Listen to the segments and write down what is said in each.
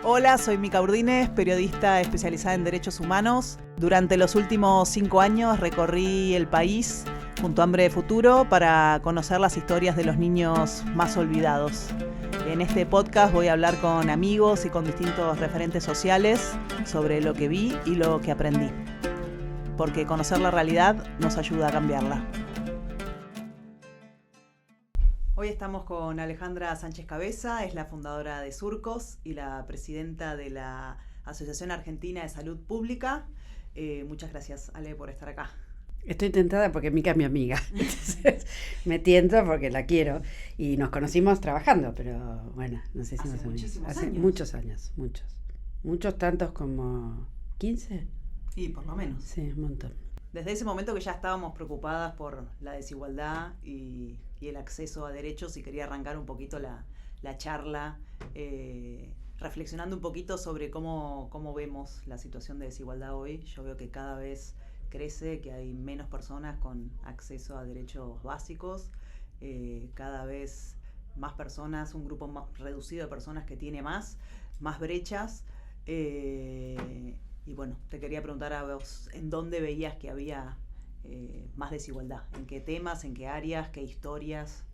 Hola, soy Mica Urdines, periodista especializada en derechos humanos. Durante los últimos 5 años recorrí el país junto a Hambre de Futuro para conocer las historias de los niños más olvidados. En este podcast voy a hablar con amigos y con distintos referentes sociales sobre lo que vi y lo que aprendí. Porque conocer la realidad nos ayuda a cambiarla. Hoy estamos con Alejandra Sánchez Cabeza, es la fundadora de Surcos y la presidenta de la Asociación Argentina de Salud Pública. Muchas gracias, Ale, por estar acá. Estoy tentada porque Mica es mi amiga, entonces me tiento porque la quiero. Y nos conocimos trabajando, pero bueno, no sé si Hace muchísimos hace años. muchos años, muchos tantos como 15. Y por lo menos. Sí, un montón. Desde ese momento que ya estábamos preocupadas por la desigualdad y el acceso a derechos, y quería arrancar un poquito la charla reflexionando un poquito sobre cómo vemos la situación de desigualdad hoy. Yo veo que cada vez crece, que hay menos personas con acceso a derechos básicos, cada vez más personas, un grupo más reducido de personas que tiene más brechas. Y bueno, te quería preguntar a vos, ¿en dónde veías que había más desigualdad? ¿En qué temas, en qué áreas, qué historias?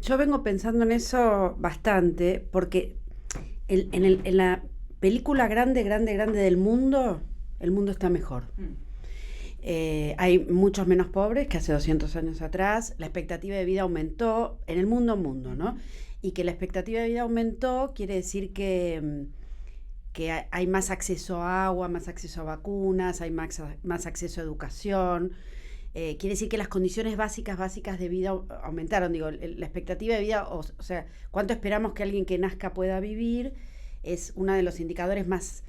Yo vengo pensando en eso bastante porque en la película grande del mundo, el mundo está mejor. Hay muchos menos pobres que hace 200 años atrás, la expectativa de vida aumentó en el mundo, ¿no? Y que la expectativa de vida aumentó quiere decir que hay más acceso a agua, más acceso a vacunas, hay más acceso a educación. Quiere decir que las condiciones básicas de vida aumentaron. Digo, la expectativa de vida, o sea, cuánto esperamos que alguien que nazca pueda vivir, es uno de los indicadores más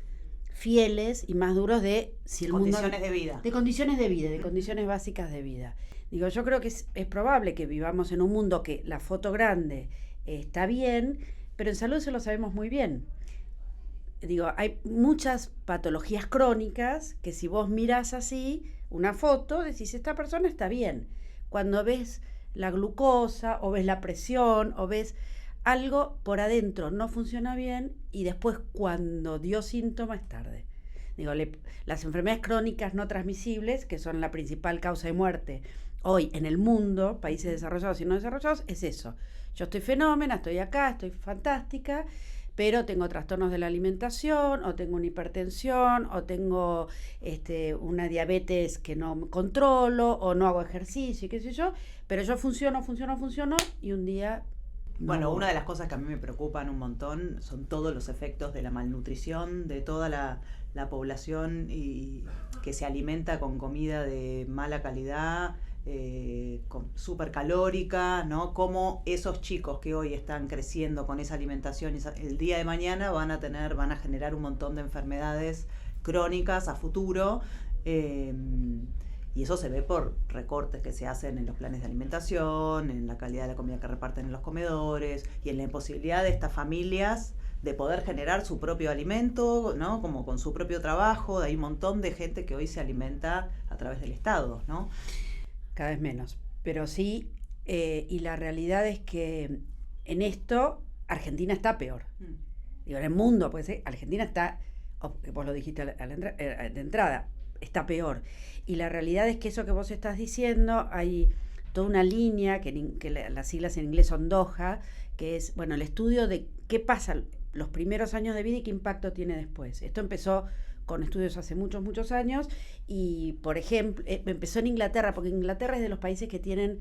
fieles y más duros de si el condiciones mundo, de vida. de condiciones de vida, de condiciones básicas de vida. Digo, yo creo que es probable que vivamos en un mundo que la foto grande está bien, pero en salud se lo sabemos muy bien. Digo, hay muchas patologías crónicas que si vos mirás así una foto, decís, esta persona está bien. Cuando ves la glucosa, o ves la presión, o ves algo por adentro no funciona bien, y después cuando dio síntoma es tarde. Digo, las enfermedades crónicas no transmisibles, que son la principal causa de muerte hoy en el mundo, países desarrollados y no desarrollados, es eso. Yo estoy fenómena, estoy acá, estoy fantástica, pero tengo trastornos de la alimentación, o tengo una hipertensión, o tengo una diabetes que no controlo, o no hago ejercicio, y qué sé yo, pero yo funciono, y un día... Bueno, una de las cosas que a mí me preocupan un montón son todos los efectos de la malnutrición de toda la población, y que se alimenta con comida de mala calidad, súper calórica, ¿no? Cómo esos chicos que hoy están creciendo con esa alimentación, el día de mañana van a generar un montón de enfermedades crónicas a futuro. Y eso se ve por recortes que se hacen en los planes de alimentación, en la calidad de la comida que reparten en los comedores, y en la imposibilidad de estas familias de poder generar su propio alimento, ¿no? Como con su propio trabajo. Hay un montón de gente que hoy se alimenta a través del Estado, ¿no? Cada vez menos, pero sí, y la realidad es que en esto Argentina está peor. Digo, en el mundo, pues Argentina está, vos lo dijiste de entrada, está peor. Y la realidad es que eso que vos estás diciendo, hay toda una línea que las siglas en inglés son DOJA, que es, bueno, el estudio de qué pasa los primeros años de vida y qué impacto tiene después. Esto empezó con estudios hace muchos años, y por ejemplo, empezó en Inglaterra, porque Inglaterra es de los países que tiene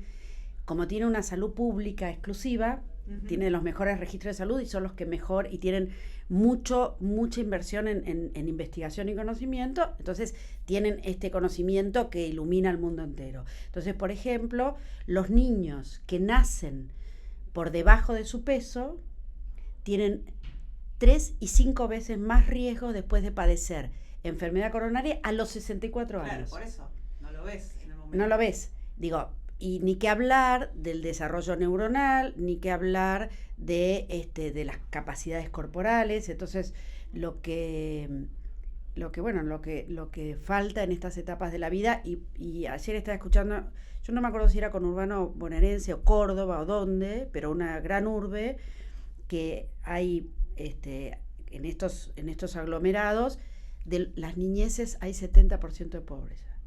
una salud pública exclusiva, tiene los mejores registros de salud y son los que mejor, y tienen mucha inversión en investigación y conocimiento, entonces tienen este conocimiento que ilumina al mundo entero. Entonces, por ejemplo, los niños que nacen por debajo de su peso tienen 3 y 5 veces más riesgo después de padecer enfermedad coronaria a los 64 años. Claro, por eso, no lo ves en el momento. No lo ves, digo, y ni que hablar del desarrollo neuronal, ni que hablar de las capacidades corporales. Entonces, lo que falta en estas etapas de la vida, y ayer estaba escuchando, yo no me acuerdo si era con Urbano Bonaerense o Córdoba o dónde, pero una gran urbe, que hay en estos aglomerados, de las niñeces hay 70% de pobreza.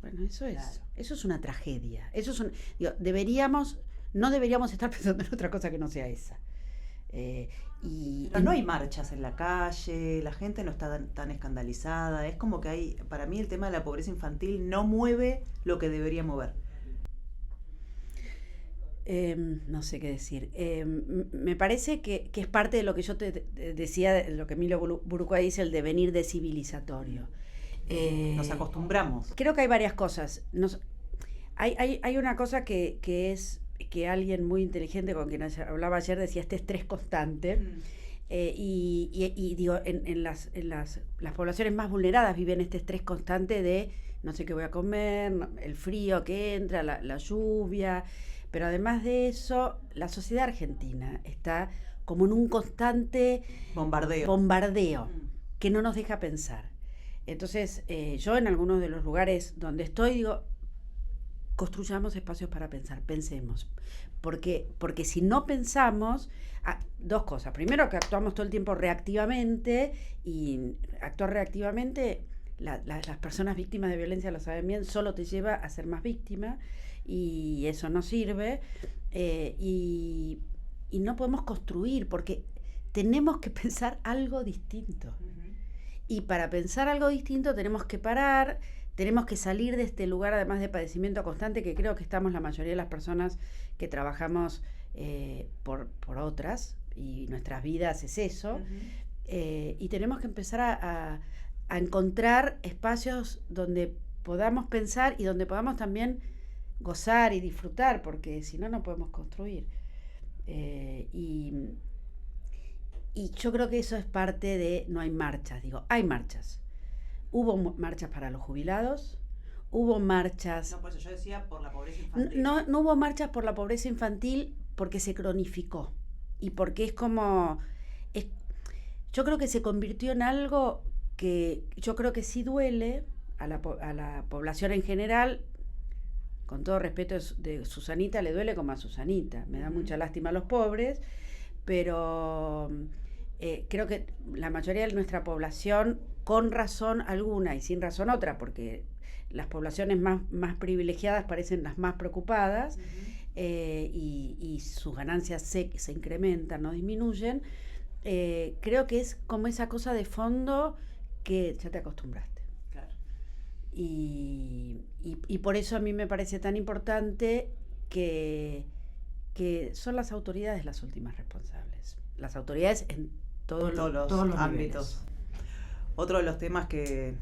Bueno, eso es una tragedia. Digo, no deberíamos estar pensando en otra cosa que no sea esa. Pero no hay marchas en la calle, la gente no está tan escandalizada. Es como que para mí el tema de la pobreza infantil no mueve lo que debería mover. No sé qué decir. Me parece que es parte de lo que yo te decía, de lo que Emilio Burucua dice, el devenir descivilizatorio. Nos acostumbramos. Creo que hay varias cosas. Hay una cosa que es que alguien muy inteligente con quien hablaba ayer decía este estrés constante. Y digo, en las poblaciones más vulneradas viven este estrés constante de no sé qué voy a comer, el frío que entra, la lluvia. Pero además de eso, la sociedad argentina está como en un constante bombardeo que no nos deja pensar. Entonces, yo en algunos de los lugares donde estoy digo, construyamos espacios para pensar, pensemos. Porque si no pensamos, dos cosas. Primero, que actuamos todo el tiempo reactivamente, y actuar reactivamente, las personas víctimas de violencia lo saben bien, solo te lleva a ser más víctima, y eso no sirve. Y no podemos construir, porque tenemos que pensar algo distinto. Uh-huh. Y para pensar algo distinto tenemos que parar, tenemos que salir de este lugar, además de padecimiento constante, que creo que estamos la mayoría de las personas que trabajamos por otras, y nuestras vidas es eso. Uh-huh. Y tenemos que empezar a encontrar espacios donde podamos pensar y donde podamos también gozar y disfrutar, porque si no, no podemos construir. Y yo creo que eso es parte de no hay marchas. Digo, hay marchas. Hubo marchas para los jubilados, hubo marchas... No, por eso yo decía por la pobreza infantil. No hubo marchas por la pobreza infantil porque se cronificó y porque es como... yo creo que se convirtió en algo que yo creo que sí duele a la población en general. Con todo respeto de Susanita, le duele como a Susanita. Me da mucha lástima a los pobres, pero creo que la mayoría de nuestra población, con razón alguna y sin razón otra, porque las poblaciones más privilegiadas parecen las más preocupadas, y sus ganancias se incrementan, no disminuyen. Creo que es como esa cosa de fondo que ya te acostumbraste. Y por eso a mí me parece tan importante que son las autoridades las últimas responsables. Las autoridades en todos los ámbitos. Niveles. Otro de los temas que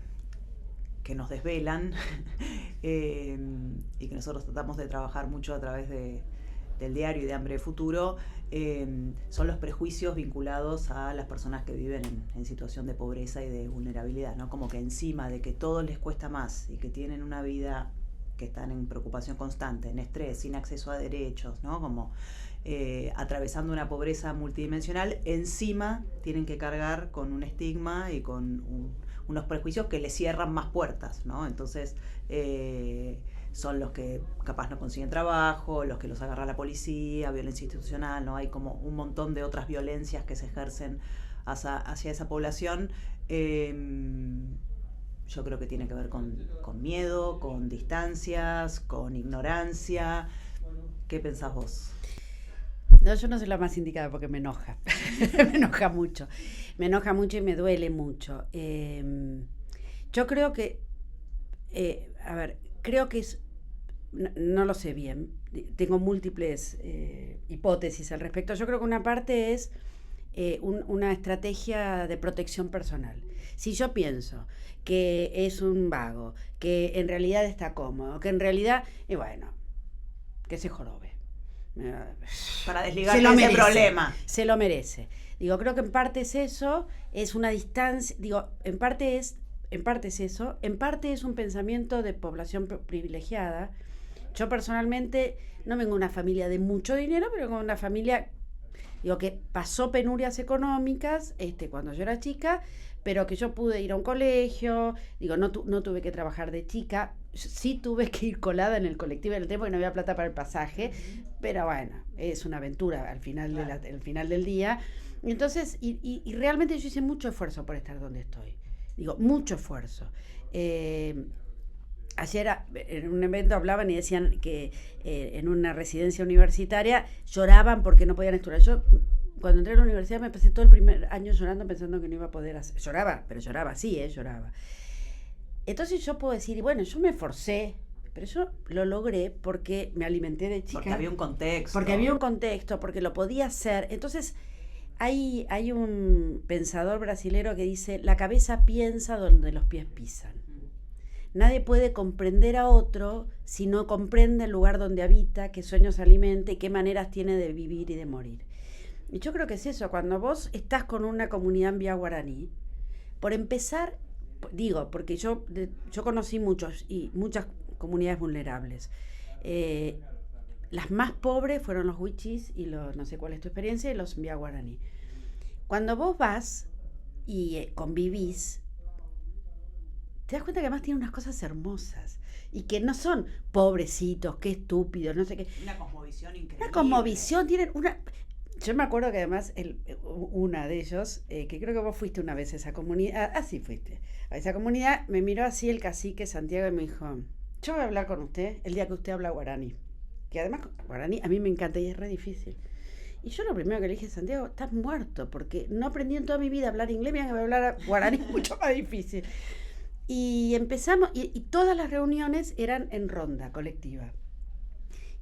nos desvelan y que nosotros tratamos de trabajar mucho a través del diario y de Hambre de Futuro, son los prejuicios vinculados a las personas que viven en situación de pobreza y de vulnerabilidad, ¿no? Como que encima de que todo les cuesta más y que tienen una vida que están en preocupación constante, en estrés, sin acceso a derechos, ¿no? Como atravesando una pobreza multidimensional, encima tienen que cargar con un estigma y con unos prejuicios que les cierran más puertas, ¿no? Entonces son los que capaz no consiguen trabajo, los que los agarra la policía, violencia institucional, ¿no? Hay como un montón de otras violencias que se ejercen hacia esa población. Yo creo que tiene que ver con miedo, con distancias, con ignorancia. ¿Qué pensás vos? No, yo no soy la más indicada porque me enoja. Me enoja mucho y me duele mucho. Yo creo que, creo que es, no lo sé bien, tengo múltiples hipótesis al respecto. Yo creo que una parte es una estrategia de protección personal. Si yo pienso que es un vago, que en realidad está cómodo, que en realidad, y bueno, que se jorobe. Para desligarse de ese problema. Se lo merece. Digo, creo que en parte es eso, es una distancia, digo, en parte es eso, en parte es un pensamiento de población privilegiada. Yo personalmente no vengo de una familia de mucho dinero, pero vengo de una familia, digo, que pasó penurias económicas cuando yo era chica, pero que yo pude ir a un colegio, digo, no tuve que trabajar de chica, sí tuve que ir colada en el colectivo del tiempo porque no había plata para el pasaje, pero bueno, es una aventura al final, al final del día. Y entonces, y realmente yo hice mucho esfuerzo por estar donde estoy. Digo, mucho esfuerzo. Ayer en un evento hablaban y decían que en una residencia universitaria lloraban porque no podían estudiar. Yo cuando entré a la universidad me pasé todo el primer año llorando pensando que no iba a poder hacer. Lloraba, pero lloraba, sí, lloraba. Entonces yo puedo decir, bueno, yo me esforcé, pero yo lo logré porque me alimenté de chica. Porque había un contexto. Porque había un contexto, porque lo podía hacer. Entonces hay un pensador brasilero que dice, la cabeza piensa donde los pies pisan. Nadie puede comprender a otro si no comprende el lugar donde habita, qué sueños alimenta y qué maneras tiene de vivir y de morir. Y yo creo que es eso, cuando vos estás con una comunidad en Vía Guaraní, por empezar, digo, porque yo conocí muchas comunidades vulnerables. Las más pobres fueron los huichis y los, no sé cuál es tu experiencia, y los Vía Guaraní. Cuando vos vas y convivís, te das cuenta que además tienen unas cosas hermosas y que no son pobrecitos, qué estúpidos, no sé qué. Una cosmovisión increíble. Una cosmovisión, tienen una... Yo me acuerdo que además una de ellos, que creo que vos fuiste una vez a esa comunidad, sí fuiste, a esa comunidad, me miró así el cacique Santiago y me dijo, yo voy a hablar con usted el día que usted habla guaraní, que además guaraní a mí me encanta y es re difícil. Y yo lo primero que le dije, Santiago, estás muerto, porque no aprendí en toda mi vida a hablar inglés, me voy a hablar guaraní mucho más difícil. Y empezamos, y todas las reuniones eran en ronda colectiva.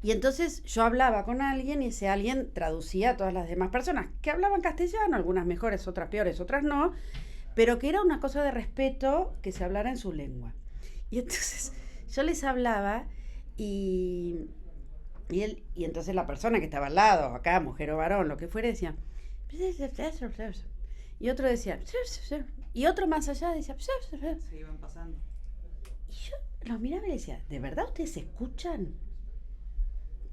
Y entonces yo hablaba con alguien y ese alguien traducía a todas las demás personas que hablaban castellano, algunas mejores, otras peores, otras no, pero que era una cosa de respeto que se hablara en su lengua. Y entonces yo les hablaba y entonces la persona que estaba al lado, acá, mujer o varón, lo que fuera, decía... Y otro decía... Y otro más allá decía... Se iban pasando. Y yo los miraba y decía, ¿de verdad ustedes escuchan?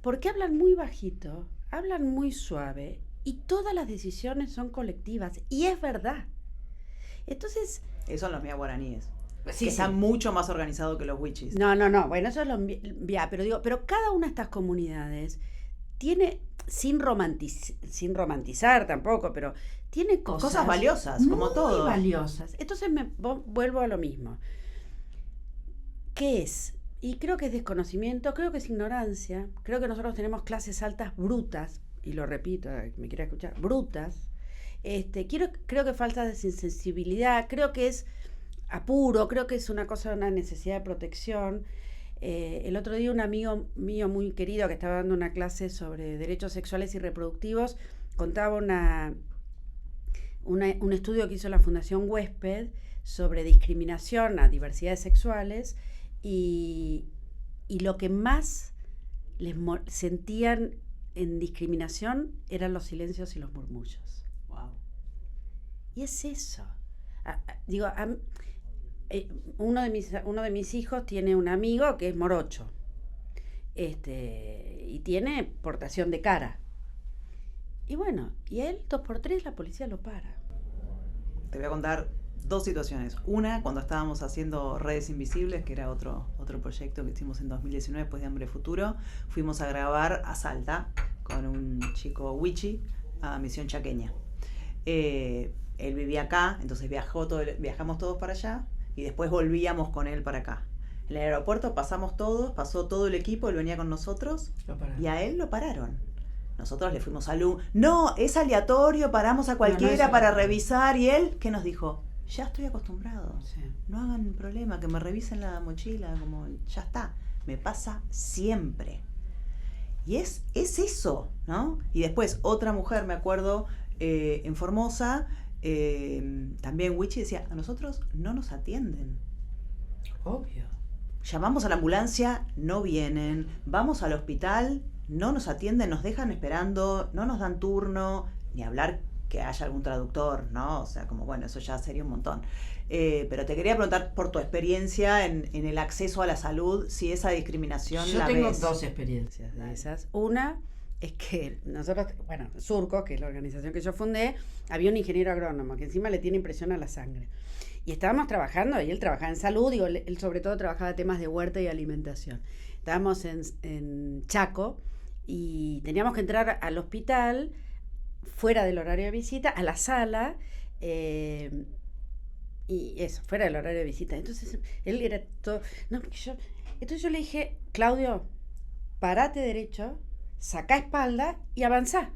Porque hablan muy bajito, hablan muy suave y todas las decisiones son colectivas. Y es verdad. Entonces... Esos son los Vía Guaraníes. Sí, que están mucho más organizados que los huichis. No. Bueno, eso es los Vía. Pero cada una de estas comunidades tiene, sin romantizar tampoco, pero tiene cosas valiosas, como todo. Muy valiosas. Entonces vuelvo a lo mismo. ¿Qué es? Y creo que es desconocimiento, creo que es ignorancia, creo que nosotros tenemos clases altas brutas, y lo repito, me quiere escuchar, brutas. Creo que falta de sensibilidad, creo que es apuro, creo que es una necesidad de protección. El otro día un amigo mío muy querido que estaba dando una clase sobre derechos sexuales y reproductivos contaba un estudio que hizo la Fundación Huésped sobre discriminación a diversidades sexuales y lo que más les sentían en discriminación eran los silencios y los murmullos. Wow. Y es eso. Uno de mis hijos tiene un amigo que es morocho, y tiene portación de cara. Y bueno, y él 2x3 la policía lo para. Te voy a contar 2 situaciones. Una, cuando estábamos haciendo Redes Invisibles, que era otro proyecto que hicimos en 2019 después de Hambre Futuro, fuimos a grabar a Salta con un chico huichi a Misión Chaqueña. Él vivía acá, entonces viajamos todos para allá y después volvíamos con él para acá. En el aeropuerto pasó todo el equipo, él venía con nosotros y a él lo pararon. Nosotros le fuimos no, es aleatorio, paramos a cualquiera para revisar, y él, ¿qué nos dijo? Ya estoy acostumbrado, sí. No hagan problema, que me revisen la mochila, como ya está, me pasa siempre. Y es eso, ¿no? Y después otra mujer, me acuerdo, en Formosa, también Wichi decía, a nosotros no nos atienden. Obvio. Llamamos a la ambulancia, no vienen, vamos al hospital, no nos atienden, nos dejan esperando, no nos dan turno, ni hablar que haya algún traductor, ¿no? O sea, como bueno, eso ya sería un montón. Pero te quería preguntar por tu experiencia en el acceso a la salud, si esa discriminación Yo la tengo ves. 2 experiencias de esas. Una es que nosotros, Surco, que es la organización que yo fundé, había un ingeniero agrónomo que encima le tiene impresión a la sangre. Y estábamos trabajando, y él trabajaba en salud, él sobre todo trabajaba temas de huerta y alimentación. Estábamos en Chaco y teníamos que entrar al hospital fuera del horario de visita, a la sala, y eso, fuera del horario de visita. Entonces, él era todo... No, porque entonces yo le dije, Claudio, parate derecho, saca espalda y avanzá.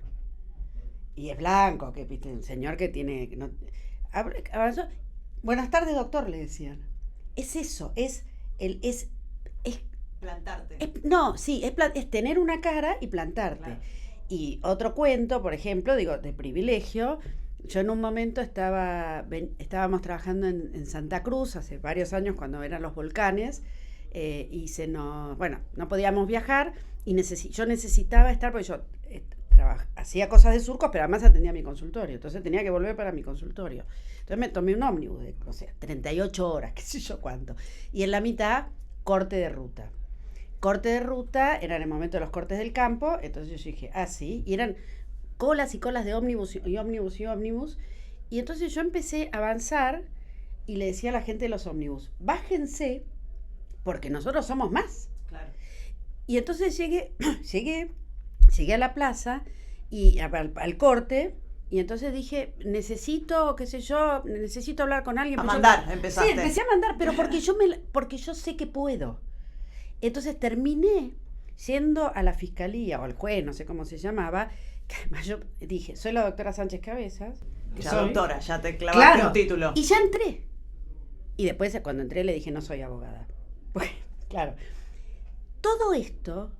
Y es blanco, que viste, un señor que tiene... No, avanzó. Buenas tardes, doctor, le decían. Es eso, es plantarte. Es tener una cara y plantarte. Claro. Y otro cuento, por ejemplo, digo, de privilegio. Yo en un momento estábamos trabajando en Santa Cruz, hace varios años, cuando eran los volcanes, y no podíamos viajar, y yo necesitaba estar, porque yo hacía cosas de surcos, pero además atendía mi consultorio, entonces tenía que volver para mi consultorio. Entonces me tomé un ómnibus de, 38 horas, qué sé yo cuánto, y en la mitad, corte de ruta. Corte de ruta, era en el momento de los cortes del campo, entonces yo dije, sí, y eran colas y colas de ómnibus y ómnibus y ómnibus, y entonces yo empecé a avanzar y le decía a la gente de los ómnibus, bájense, porque nosotros somos más. Claro. Y entonces llegué a la plaza y al corte, y entonces dije, necesito hablar con alguien. Empezaste. Sí, empecé a mandar, pero porque yo sé que puedo. Entonces terminé yendo a la fiscalía o al juez, no sé cómo se llamaba, que además yo dije, soy la doctora Sánchez Cabezas. Doctora, ya te clavaste un título. Y ya entré. Y después cuando entré le dije, no soy abogada. Pues, claro. Todo esto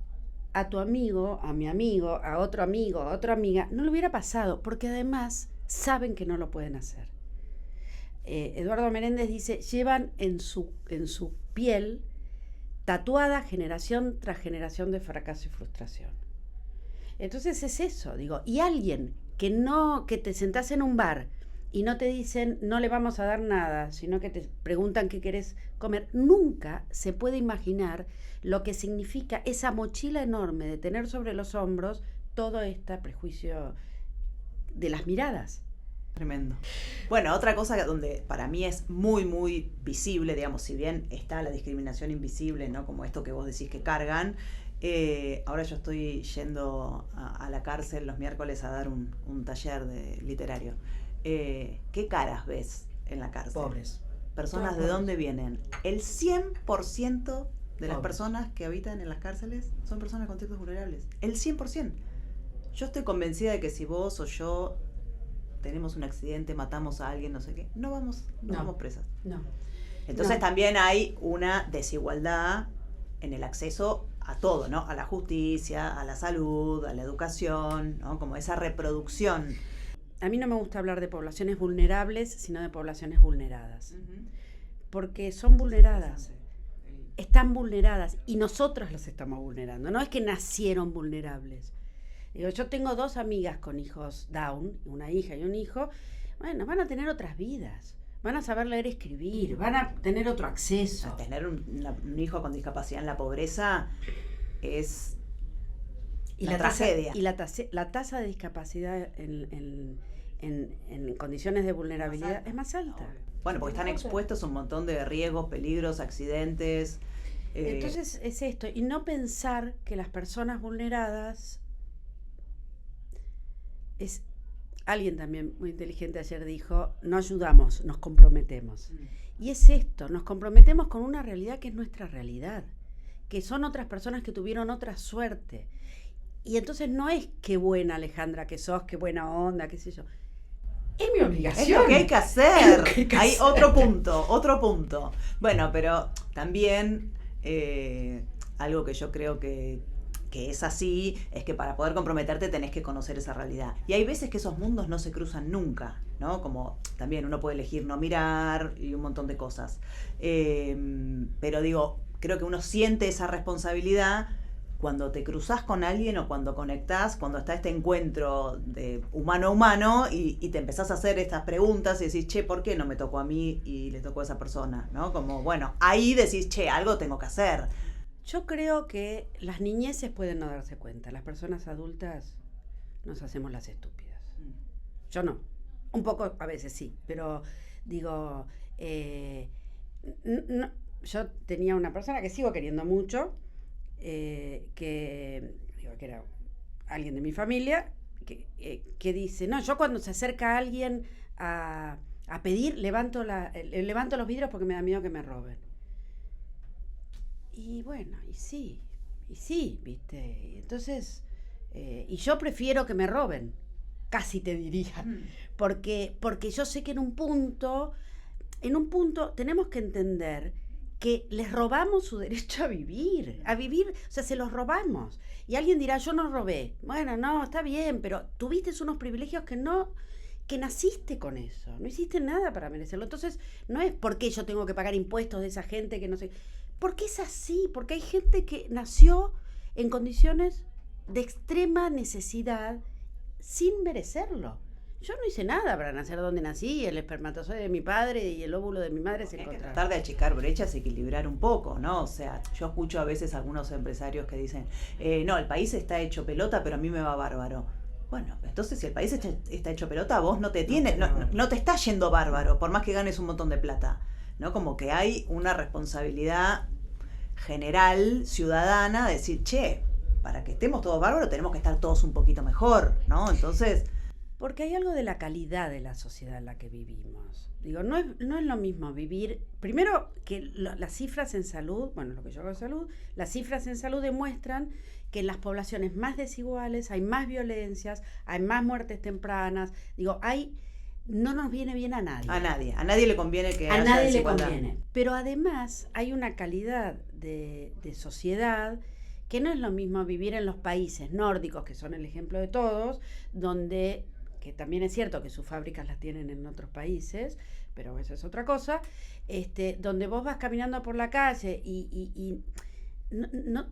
a tu amigo, a mi amigo, a otro amigo, a otra amiga, no le hubiera pasado, porque además saben que no lo pueden hacer. Eduardo Meréndez dice, llevan en su piel tatuada generación tras generación de fracaso y frustración. Entonces es eso, digo, y alguien que te sentás en un bar y no te dicen, no le vamos a dar nada, sino que te preguntan qué querés comer, nunca se puede imaginar lo que significa esa mochila enorme de tener sobre los hombros todo este prejuicio de las miradas. Tremendo. Bueno, otra cosa donde para mí es muy, muy visible, digamos, si bien está la discriminación invisible, ¿no? Como esto que vos decís que cargan, ahora yo estoy yendo a la cárcel los miércoles a dar un taller literario. ¿Qué caras ves en la cárcel? Pobres. ¿Personas de dónde vienen? El 100% de las personas que habitan en las cárceles son personas con contextos vulnerables. El 100%. Yo estoy convencida de que si vos o yo tenemos un accidente, matamos a alguien, no sé qué, no vamos presas. No. Entonces también hay una desigualdad en el acceso a todo, ¿no? A la justicia, a la salud, a la educación, ¿no? Como esa reproducción. A mí no me gusta hablar de poblaciones vulnerables, sino de poblaciones vulneradas. Uh-huh. Porque son vulneradas. Están vulneradas y nosotros los estamos vulnerando. No es que nacieron vulnerables. Digo, yo tengo 2 amigas con hijos Down, una hija y un hijo. Bueno, van a tener otras vidas. Van a saber leer y escribir. Van a tener otro acceso. Tener un hijo con discapacidad en la pobreza es una tragedia. Y la tasa de discapacidad en condiciones de vulnerabilidad es más alta. Bueno, porque están expuestos a un montón de riesgos, peligros, accidentes. Entonces es esto. Y no pensar que las personas vulneradas... Alguien también muy inteligente ayer dijo, no ayudamos, nos comprometemos. Y es esto, nos comprometemos con una realidad que es nuestra realidad, que son otras personas que tuvieron otra suerte. Y entonces no es qué buena Alejandra que sos, qué buena onda, qué sé yo. Es mi obligación. Es lo que hay que hacer. Hay otro punto. Bueno, pero también algo que yo creo que es así, es que para poder comprometerte tenés que conocer esa realidad. Y hay veces que esos mundos no se cruzan nunca, ¿no? Como también uno puede elegir no mirar y un montón de cosas. Pero digo, creo que uno siente esa responsabilidad cuando te cruzás con alguien o cuando conectás, cuando está este encuentro de humano a humano y te empezás a hacer estas preguntas y decís, che, ¿por qué no me tocó a mí y le tocó a esa persona? ¿No? Como, bueno, ahí decís, che, algo tengo que hacer. Yo creo que las niñeces pueden no darse cuenta. Las personas adultas nos hacemos las estúpidas. Yo no. Un poco a veces sí, pero digo, no, yo tenía una persona que sigo queriendo mucho, que era alguien de mi familia, que dice, no, yo cuando se acerca alguien a pedir, levanto los vidrios porque me da miedo que me roben. Y bueno, y sí, ¿viste? Entonces, y yo prefiero que me roben, casi te diría, porque yo sé que en un punto tenemos que entender que les robamos su derecho a vivir, o sea, se los robamos. Y alguien dirá, yo no robé. Bueno, no, está bien, pero tuviste unos privilegios que naciste con eso, no hiciste nada para merecerlo. Entonces, no es porque yo tengo que pagar impuestos de esa gente que no sé, porque es así, porque hay gente que nació en condiciones de extrema necesidad sin merecerlo. Yo no hice nada para nacer donde nací, el espermatozoide de mi padre y el óvulo de mi madre se encontraron. Hay que tratar de achicar brechas y equilibrar un poco, ¿no? O sea, yo escucho a veces a algunos empresarios que dicen, no, el país está hecho pelota, pero a mí me va bárbaro. Bueno, entonces si el país está hecho pelota, vos no te está yendo bárbaro, por más que ganes un montón de plata, ¿no? Como que hay una responsabilidad general, ciudadana, de decir, che, para que estemos todos bárbaros tenemos que estar todos un poquito mejor, ¿no? Entonces... Porque hay algo de la calidad de la sociedad en la que vivimos. Digo, no es lo mismo vivir... Primero, que las cifras en salud, bueno, lo que yo hago en salud, las cifras en salud demuestran que en las poblaciones más desiguales hay más violencias, hay más muertes tempranas. Digo, no nos viene bien a nadie. A nadie le conviene que haya desigualdad. A nadie le conviene. Pero además hay una calidad de sociedad que no es lo mismo vivir en los países nórdicos, que son el ejemplo de todos, donde... que también es cierto que sus fábricas las tienen en otros países, pero eso es otra cosa, donde vos vas caminando por la calle y no,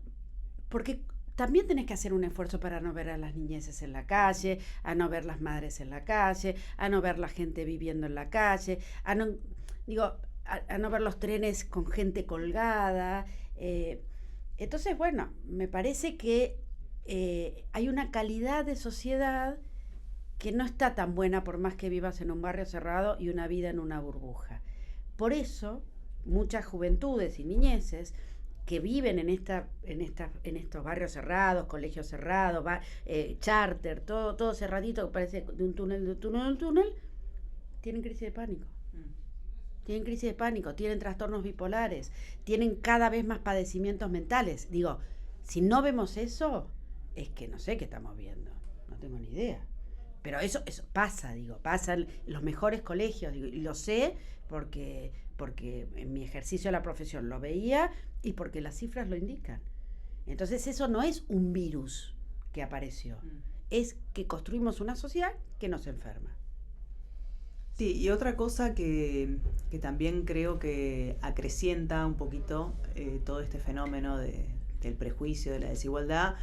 porque también tenés que hacer un esfuerzo para no ver a las niñeces en la calle, a no ver las madres en la calle, a no ver la gente viviendo en la calle, a no ver los trenes con gente colgada. Entonces, bueno, me parece que hay una calidad de sociedad que no está tan buena por más que vivas en un barrio cerrado y una vida en una burbuja. Por eso, muchas juventudes y niñeces que viven en estos barrios cerrados, colegios cerrados, charter, todo cerradito, que parece de un túnel, tienen crisis de pánico. Tienen crisis de pánico, tienen trastornos bipolares, tienen cada vez más padecimientos mentales. Digo, si no vemos eso, es que no sé qué estamos viendo, no tengo ni idea. Pero eso pasa en los mejores colegios, y lo sé porque en mi ejercicio de la profesión lo veía y porque las cifras lo indican. Entonces eso no es un virus que apareció, es que construimos una sociedad que nos enferma. Sí, y otra cosa que también creo que acrecienta un poquito todo este fenómeno del prejuicio, de la desigualdad,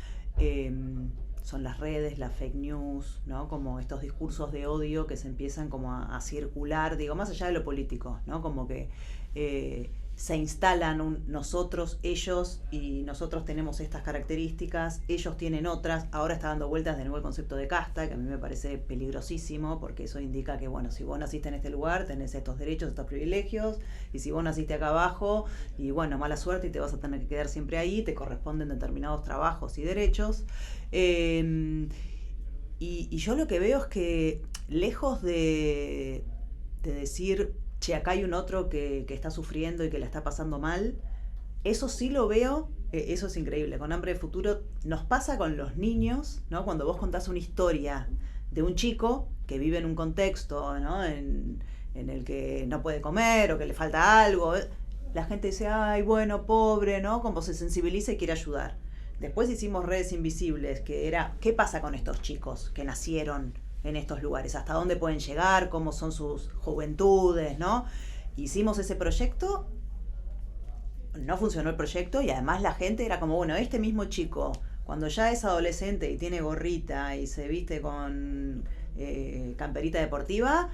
son las redes, las fake news, ¿no? Como estos discursos de odio que se empiezan como a circular, digo, más allá de lo político, ¿no? Como que se instalan nosotros, ellos, y nosotros tenemos estas características, ellos tienen otras. Ahora está dando vueltas de nuevo el concepto de casta, que a mí me parece peligrosísimo, porque eso indica que, bueno, si vos naciste en este lugar, tenés estos derechos, estos privilegios, y si vos naciste acá abajo, y bueno, mala suerte, y te vas a tener que quedar siempre ahí, te corresponden determinados trabajos y derechos. Y yo lo que veo es que, lejos de decir, che, acá hay un otro que está sufriendo y que la está pasando mal, eso sí lo veo, eso es increíble. Con Hambre de Futuro nos pasa con los niños, ¿no? Cuando vos contás una historia de un chico que vive en un contexto, ¿no? en el que no puede comer o que le falta algo, la gente dice, ay, bueno, pobre, ¿no? Como se sensibiliza y quiere ayudar. Después hicimos Redes Invisibles, que era, ¿qué pasa con estos chicos que nacieron en estos lugares? ¿Hasta dónde pueden llegar? ¿Cómo son sus juventudes? ¿No? Hicimos ese proyecto, no funcionó el proyecto, y además la gente era como, bueno, este mismo chico, cuando ya es adolescente y tiene gorrita y se viste con camperita deportiva,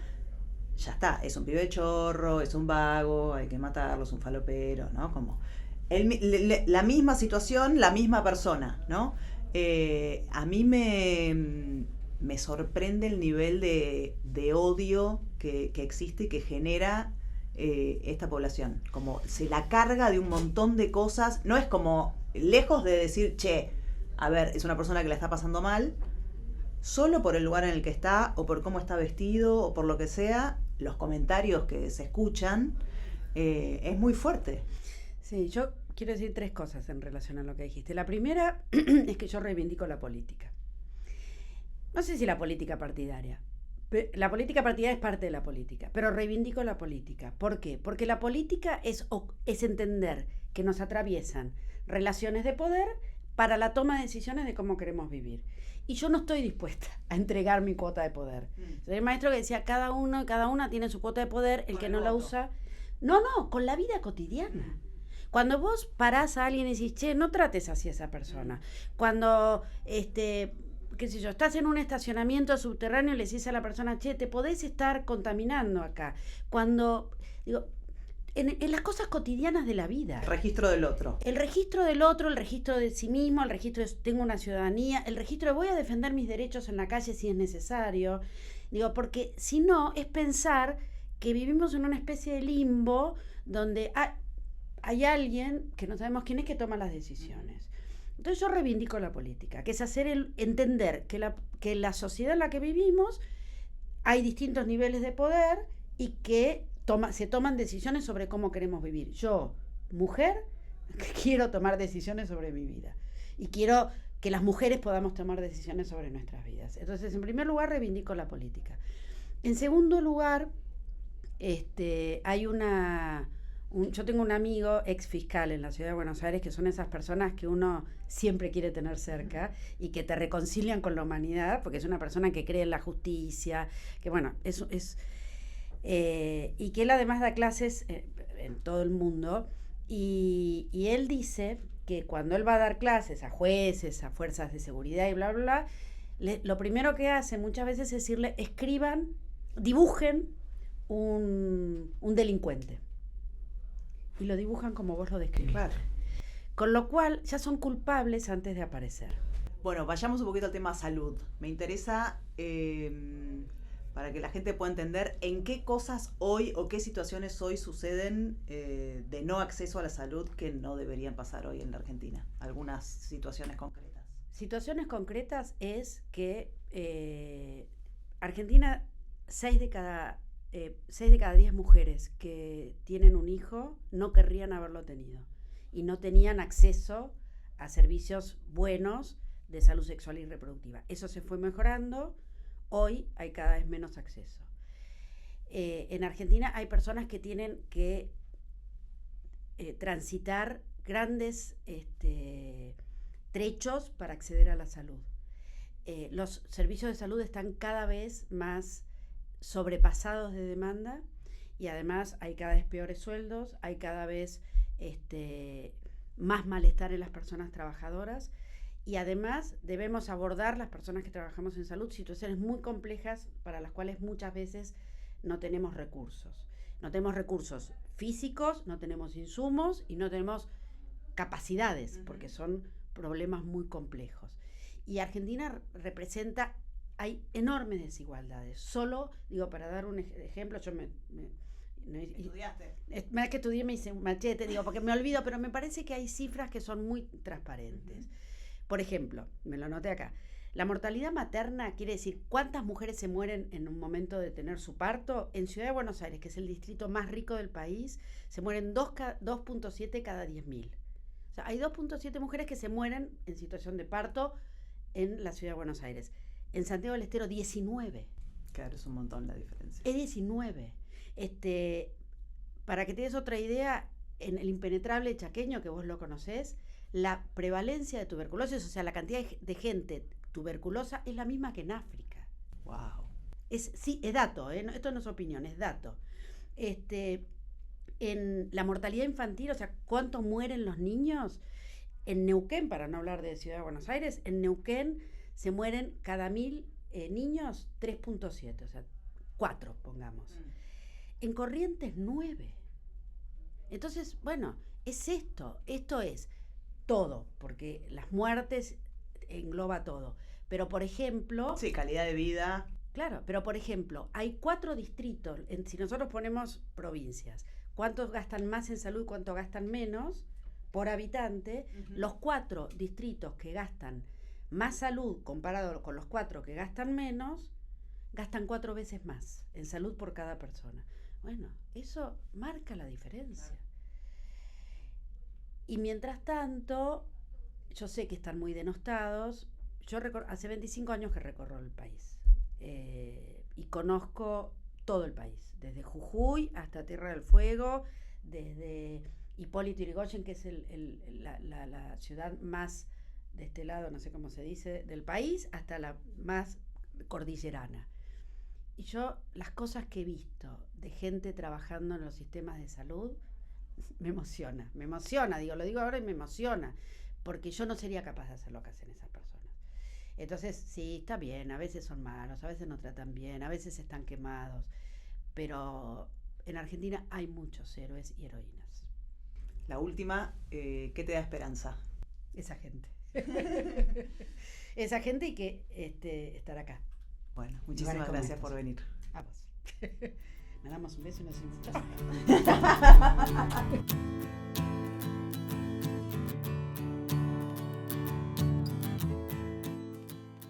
ya está, es un pibe chorro, es un vago, hay que matarlo, es un falopero, ¿no? Como la misma situación, la misma persona, ¿no? A mí me sorprende el nivel de odio que existe y que genera esta población. Como se la carga de un montón de cosas. No es como, lejos de decir, che, a ver, es una persona que la está pasando mal, solo por el lugar en el que está, o por cómo está vestido, o por lo que sea, los comentarios que se escuchan, es muy fuerte. Sí, yo quiero decir 3 cosas en relación a lo que dijiste. La primera es que yo reivindico la política. No sé si la política partidaria. La política partidaria es parte de la política, pero reivindico la política. ¿Por qué? Porque la política es entender que nos atraviesan relaciones de poder para la toma de decisiones de cómo queremos vivir. Y yo no estoy dispuesta a entregar mi cuota de poder. Soy el maestro que decía, cada uno y cada una tiene su cuota de poder, el que no la usa... No, con la vida cotidiana. Cuando vos parás a alguien y decís, che, no trates así a esa persona. Cuando, qué sé yo, estás en un estacionamiento subterráneo y le decís a la persona, che, te podés estar contaminando acá. Cuando, digo, en las cosas cotidianas de la vida. El registro del otro. El registro del otro, el registro de sí mismo, el registro de tengo una ciudadanía, el registro de voy a defender mis derechos en la calle si es necesario. Digo, porque si no, es pensar que vivimos en una especie de limbo donde hay alguien que no sabemos quién es que toma las decisiones. Entonces yo reivindico la política, que es entender que la sociedad en la que vivimos hay distintos niveles de poder y que se toman decisiones sobre cómo queremos vivir. Yo, mujer, quiero tomar decisiones sobre mi vida y quiero que las mujeres podamos tomar decisiones sobre nuestras vidas. Entonces, en primer lugar, reivindico la política. En segundo lugar, hay yo tengo un amigo ex fiscal en la ciudad de Buenos Aires, que son esas personas que uno siempre quiere tener cerca y que te reconcilian con la humanidad, porque es una persona que cree en la justicia, que bueno, y que él además da clases en todo el mundo, y él dice que cuando él va a dar clases a jueces, a fuerzas de seguridad y bla, bla, bla, lo primero que hace muchas veces es decirle, dibujen un delincuente. Y lo dibujan como vos lo describís. Claro. Con lo cual ya son culpables antes de aparecer. Bueno, vayamos un poquito al tema salud. Me interesa, para que la gente pueda entender, en qué cosas hoy o qué situaciones hoy suceden de no acceso a la salud que no deberían pasar hoy en la Argentina. Algunas situaciones concretas. Situaciones concretas es que Argentina, 6 de cada 10 mujeres que tienen un hijo no querrían haberlo tenido y no tenían acceso a servicios buenos de salud sexual y reproductiva. Eso se fue mejorando, hoy hay cada vez menos acceso. En Argentina hay personas que tienen que transitar grandes trechos para acceder a la salud. Los servicios de salud están cada vez más sobrepasados de demanda y además hay cada vez peores sueldos, hay cada vez más malestar en las personas trabajadoras y además debemos abordar las personas que trabajamos en salud situaciones muy complejas para las cuales muchas veces no tenemos recursos. No tenemos recursos físicos, no tenemos insumos y no tenemos capacidades porque son problemas muy complejos. Y Argentina hay enormes desigualdades. Solo, para dar un ejemplo, yo ¿Estudiaste? Más que estudié me hice un machete, porque me olvido, pero me parece que hay cifras que son muy transparentes. Por ejemplo, me lo anoté acá, la mortalidad materna quiere decir cuántas mujeres se mueren en un momento de tener su parto. En Ciudad de Buenos Aires, que es el distrito más rico del país, se mueren 2.7 cada 10.000. O sea, hay 2.7 mujeres que se mueren en situación de parto en la Ciudad de Buenos Aires. En Santiago del Estero, 19. Claro, es un montón la diferencia. Es 19. Para que te des otra idea, en el impenetrable chaqueño, que vos lo conocés, la prevalencia de tuberculosis, o sea, la cantidad de gente tuberculosa es la misma que en África. Wow. Es dato, esto no es opinión, es dato. En la mortalidad infantil, o sea, ¿cuánto mueren los niños? En Neuquén, para no hablar de Ciudad de Buenos Aires, en Neuquén se mueren cada 1.000 niños 3.7, o sea, 4, pongamos. En Corrientes, 9. Entonces, bueno, es esto es todo, porque las muertes engloba todo. Pero, por ejemplo... Sí, calidad de vida. Claro, pero, por ejemplo, hay 4 distritos, si nosotros ponemos provincias, ¿cuántos gastan más en salud y cuánto gastan menos por habitante? Los 4 distritos que gastan más salud comparado con los 4 que gastan menos, gastan 4 veces más en salud por cada persona. Bueno, eso marca la diferencia. Y mientras tanto, yo sé que están muy denostados. Yo hace 25 años que recorro el país y conozco todo el país, desde Jujuy hasta Tierra del Fuego, desde Hipólito Yrigoyen, que es la ciudad más de este lado, no sé cómo se dice, del país, hasta la más cordillerana. Y yo, las cosas que he visto de gente trabajando en los sistemas de salud, me emociona, digo, lo digo ahora y me emociona, porque yo no sería capaz de hacer lo que hacen esas personas. Entonces, sí, está bien, a veces son malos, a veces no tratan bien, a veces están quemados, pero en Argentina hay muchos héroes y heroínas. La última, ¿qué te da esperanza? Esa gente. Esa gente y que estar acá. Bueno, muchísimas gracias por venir. A vos. Me damos un beso y nos decimos chao.